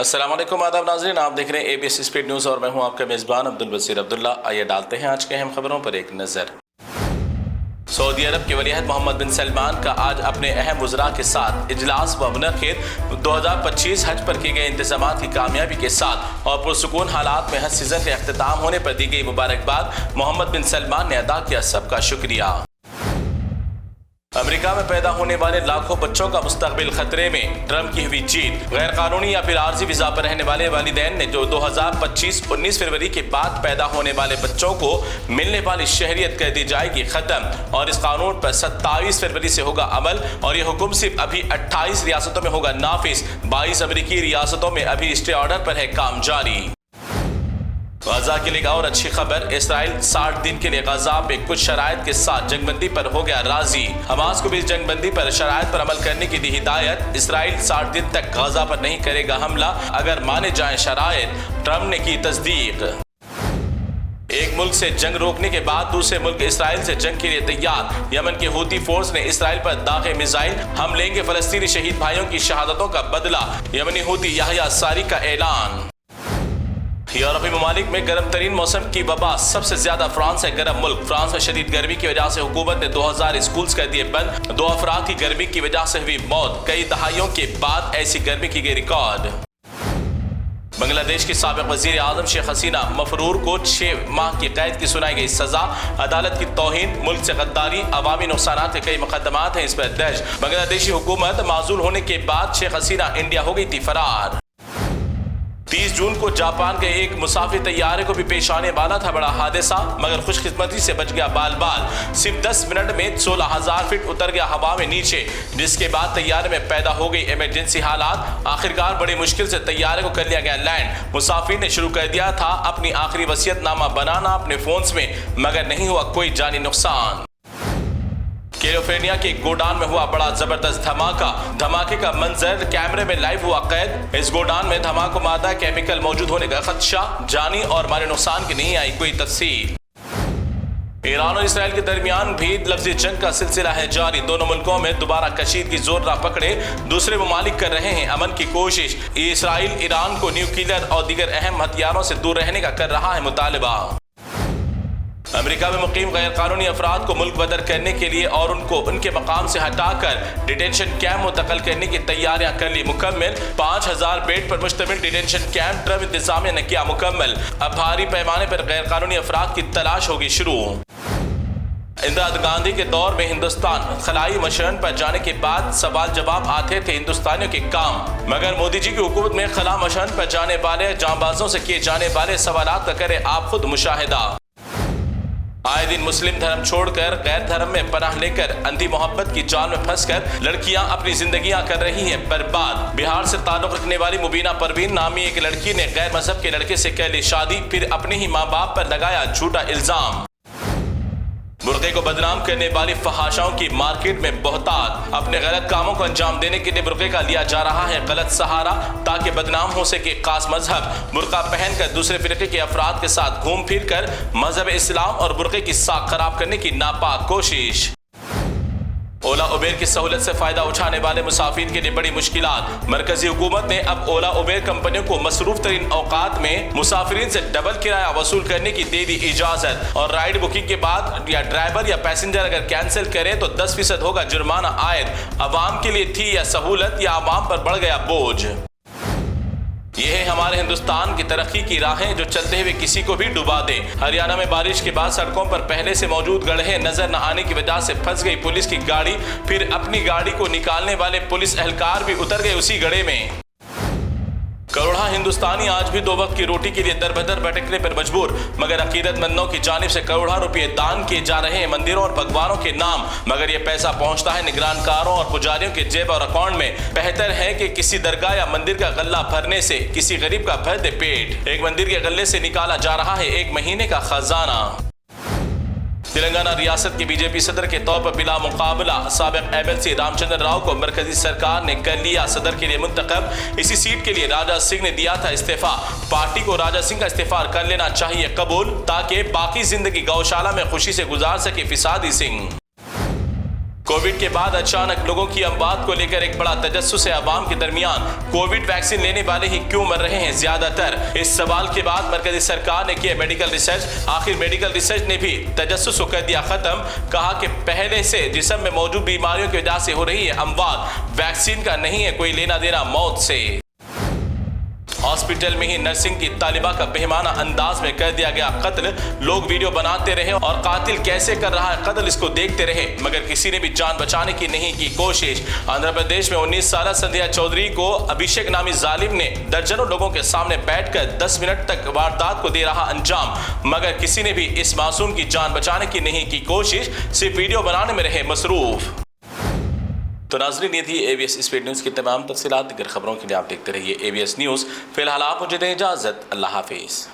अस्सलाम वालेकुम, आदाब नाज़रीन, आप देख रहे हैं ABS स्पीड न्यूज़ और मैं हूं आपका मेज़बान अब्दुल बसीर अब्दुल्ला। आइए डालते हैं आज के अहम खबरों पर एक नज़र। सऊदी अरब के वलीअहद मोहम्मद बिन सलमान का आज अपने अहम वज़रा के साथ इजलास व मुनक़िद 2025 हज पर किए गए इंतज़ामात की कामयाबी के साथ और पुरसुकून हालात में हज सीज़न के अख्तिताम होने पर दी गई मुबारकबाद। मोहम्मद बिन सलमान ने अदा किया सबका शुक्रिया। अमेरिका में पैदा होने वाले लाखों बच्चों का मुस्तकबिल खतरे में, ट्रंप की हुई जीत। गैर कानूनी या फिर आर्जी वीजा पर रहने वाले वालिदैन ने जो 2025 19 फरवरी के बाद पैदा होने वाले बच्चों को मिलने वाली शहरियत कर दी जाएगी खत्म और इस कानून पर 27 फरवरी से होगा अमल और ये हुक्म सिर्फ अभी 28 रियासतों में होगा नाफिज। 22 अमेरिकी रियासतों में अभी स्टे ऑर्डर पर है काम जारी। गाजा के लिए और अच्छी खबर, इसराइल 60 दिन के लिए गाजा पे कुछ शराइत के साथ जंगबंदी पर हो गया राजी। हमास को भी इस जंगबंदी पर शराइत पर अमल करने की दी हिदायत। इसराइल 60 दिन तक गाजा पर नहीं करेगा हमला अगर माने जाएं शराइत, ट्रंप ने की तस्दीक। एक मुल्क से जंग रोकने के बाद दूसरे मुल्क इसराइल से जंग के लिए तैयार। यमन के हूती फोर्स ने इसराइल पर दागे मिसाइल, हम लेंगे फलस्तीनी शहीद भाइयों की शहादतों का बदला। यमनी हूती याह्या सारी का ऐलान। यूरोपीय ममालिक में गर्म तरीन मौसम की वबा, सबसे ज्यादा फ्रांस है गर्म मुल्क। फ्रांस में शदीद गर्मी की वजह से हुकूमत ने 2000 स्कूल्स कर दिए बंद। 2 अफराद की गर्मी की वजह से हुई मौत। कई दहाइयों के बाद ऐसी गर्मी की गई रिकॉर्ड। बांग्लादेश की साबिक वजीर आजम शेख हसीना मफरूर को 6 माह की कैद की सुनाई गई सजा। अदालत की तौहीन, मुल्क से गद्दारी, अवामी नुकसानात के कई मुकदमात हैं इस पर दर्ज। बांग्लादेशी हुकूमत माजूल होने के बाद शेख हसीना इंडिया हो गई थी फरार। 30 जून को जापान के एक मुसाफिर तैयारे को भी पेश आने वाला था बड़ा हादसा, मगर खुशकिस्मती से बच गया बाल बाल। सिर्फ 10 मिनट में 16,000 फीट उतर गया हवा में नीचे, जिसके बाद तैयारे में पैदा हो गई इमरजेंसी हालात। आखिरकार बड़ी मुश्किल से तैयारे को कर लिया गया लैंड। मुसाफिर ने शुरू कर दिया था अपनी आखिरी वसीयतनामा बनाना अपने फोन्स में, मगर नहीं हुआ कोई जानी नुकसान। कैलिफोर्निया के गोडान में हुआ बड़ा जबरदस्त धमाका। धमाके का मंजर कैमरे में लाइव हुआ कैद। इस गोडान में धमाको मादा केमिकल मौजूद होने का खदशा, जानी और माली नुकसान की नहीं आई कोई तफसील। ईरान और इसराइल के दरमियान भी लफ्ज़ी जंग का सिलसिला है जारी। दोनों मुल्कों में दोबारा कशीदगी जोर राह पकड़े। दूसरे ममालिक कर रहे हैं अमन की कोशिश। इसराइल ईरान को न्यूक्लियर और दीगर अहम हथियारों से दूर रहने का कर रहा है मुतालबा। अमेरिका में मुकीम गैर कानूनी अफराद को मुल्क बदर करने के लिए और उनको उनके मकाम से हटाकर डिटेंशन कैंप मुंतकिल करने की तैयारियां कर ली मुकम्मल। 5000 बेड पर मुश्तमिल डिटेंशन कैंप ट्रंप इंतजामिया ने किया मुकम्मल। अब भारी पैमाने पर गैर कानूनी अफराद की तलाश होगी शुरू। इंदिरा गांधी के दौर में हिंदुस्तान खलाई मिशन पर जाने के बाद सवाल जवाब आते थे हिंदुस्तानियों के काम, मगर मोदी जी की हुकूमत में खला मिशन पर जाने वाले जांबाजों से किए जाने वाले सवालात का करें आप खुद मुशाहिदा। आए दिन मुस्लिम धर्म छोड़कर गैर धर्म में पनाह लेकर अंधी मोहब्बत की जाल में फंसकर लड़कियां अपनी जिंदगियां कर रही हैं बर्बाद। बिहार से ताल्लुक रखने वाली मुबीना परवीन नामी एक लड़की ने गैर मजहब के लड़के से कर ली शादी, फिर अपने ही माँ बाप पर लगाया झूठा इल्जाम। बुर्के को बदनाम करने वाली फहाशाओं की मार्केट में बहुतात। अपने गलत कामों को अंजाम देने के लिए बुर्के का लिया जा रहा है गलत सहारा ताकि बदनाम हो सके खास मजहब। बुर्का पहनकर दूसरे फिरके के अफराद के साथ घूम फिर कर मजहब इस्लाम और बुर्के की साख खराब करने की नापाक कोशिश। ओला उबेर की सहूलत से फायदा उठाने वाले मुसाफिर के लिए बड़ी मुश्किलात। मरकजी हुकूमत ने अब ओला उबेर कंपनियों को मसरूफ तरीन औकात में मुसाफिरीन से डबल किराया वसूल करने की दे दी इजाजत और राइड बुकिंग के बाद या ड्राइवर या पैसेंजर अगर कैंसिल करे तो 10% होगा जुर्माना आयद। अवाम के लिए थी यह सहूलत या अवाम पर बढ़ गया बोझ। ये है हमारे हिंदुस्तान की तरक्की की राहें जो चलते हुए किसी को भी डुबा दे। हरियाणा में बारिश के बाद सड़कों पर पहले से मौजूद गड्ढे नजर न आने की वजह से फंस गई पुलिस की गाड़ी, फिर अपनी गाड़ी को निकालने वाले पुलिस एहलकार भी उतर गए उसी गड्ढे में। करोड़ों हिंदुस्तानी आज भी 2 वक्त की रोटी के लिए दर बदर भटकने पर मजबूर, मगर अकीदतमंदों की जानिब से करोड़ों रुपये दान किए जा रहे हैं मंदिरों और भगवानों के नाम, मगर यह पैसा पहुंचता है निगरानकारों और पुजारियों के जेब और अकाउंट में। बेहतर है कि किसी दरगाह या मंदिर का गल्ला भरने से किसी गरीब का भर दे पेट। एक मंदिर के गल्ले से निकाला जा रहा है 1 महीने का खजाना। तेलंगाना रियासत के बीजेपी सदर के तौर पर बिला मुकाबला साबिक MLC रामचंद्र राव को मरकजी सरकार ने कर लिया सदर के लिए मुंतखब। इसी सीट के लिए राजा सिंह ने दिया था इस्तीफा। पार्टी को राजा सिंह का इस्तीफा कर लेना चाहिए कबूल ताकि बाकी जिंदगी गौशाला में खुशी से गुजार सके फिसादी सिंह। कोविड के बाद अचानक लोगों की अमवात को लेकर एक बड़ा तजस्सुस है अवाम के दरमियान। कोविड वैक्सीन लेने वाले ही क्यों मर रहे हैं ज्यादातर? इस सवाल के बाद मरकजी सरकार ने किया मेडिकल रिसर्च। आखिर मेडिकल रिसर्च ने भी तजस्सुस को कर दिया खत्म। कहा कि पहले से जिस्म में मौजूद बीमारियों की वजह से हो रही है अमवात, वैक्सीन का नहीं है कोई लेना देना मौत से। हॉस्पिटल में ही नर्सिंग की तालिबा का बेहमाना अंदाज में कर दिया गया कत्ल। लोग वीडियो बनाते रहे और कातिल कैसे कर रहा है कत्ल इसको देखते रहे, मगर किसी ने भी जान बचाने की नहीं की कोशिश। आंध्र प्रदेश में 19 साल संध्या चौधरी को अभिषेक नामी जालिम ने दर्जनों लोगों के सामने बैठकर 10 मिनट तक वारदात को दे रहा अंजाम, मगर किसी ने भी इस मासूम की जान बचाने की नहीं की कोशिश, सिर्फ वीडियो बनाने में रहे मसरूफ। तो नाज़रीन, ये थी ABS स्पीड न्यूज़ की तमाम तफसीलात। दीगर खबरों के लिए आप देखते रहिए ABS न्यूज़। फिलहाल आप मुझे दें इजाज़त। अल्लाह हाफिज़।